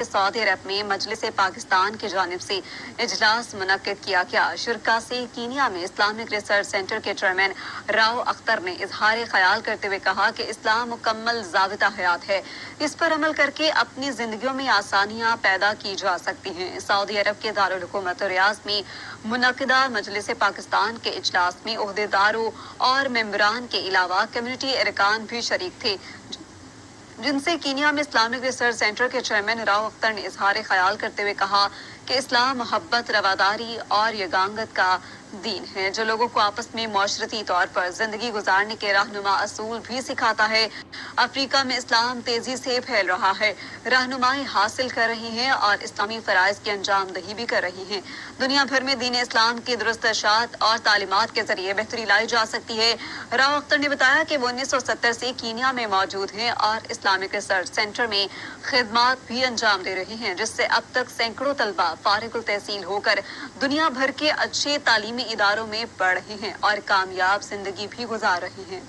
Saudi अरब में मजलिस पाकिस्तान की जानिब से इजलास मुनक्किद किया गया। शुरका से कीनिया में इस्लामिक रिसर्च सेंटर के चेयरमैन राव अख्तर ने इजहार ख्याल करते हुए कहा कि इस्लाम मुकम्मल ज़ाबिता हयात है, इस पर अमल करके अपनी जिंदगियों में आसानियां पैदा की जा सकती हैं। सऊदी अरब के दारुल हुकूमत रियाद में मुनक्किदा मजलिस पाकिस्तान के इजलास में ओहदेदारों और मेंबरान के अलावा कम्युनिटी अरकान भी शरीक थे, जिनसे कीनिया में इस्लामिक रिसर्च सेंटर के चेयरमैन राव अख्तर ने इजहार ख्याल करते हुए कहा कि इस्लाम मोहब्बत, रवादारी और यगांगत का दीन है, जो लोगों को आपस में माशरती तौर पर जिंदगी गुजारने के रहनुमा असूल भी सिखाता है। अफ्रीका में इस्लाम तेजी से फैल रहा है, रहनुमाई हासिल कर रही है और इस्लामी फराइज की अंजाम दही भी कर रही है। दुनिया भर में दीन इस्लाम की दुरुस्त इरशाद और तालीमात के जरिए बेहतरी लाई जा सकती है। राव अख्तर ने बताया कि वो 1970 से कीनिया में मौजूद हैं और इस्लामिक रिसर्च सेंटर में खिदमात भी अंजाम दे रही हैं, जिससे अब तक सैकड़ों तलबा फारिगुल तहसील होकर दुनिया भर के अच्छे तालीमी इदारों में पढ़ रहे हैं और कामयाब जिंदगी भी गुजार रहे हैं।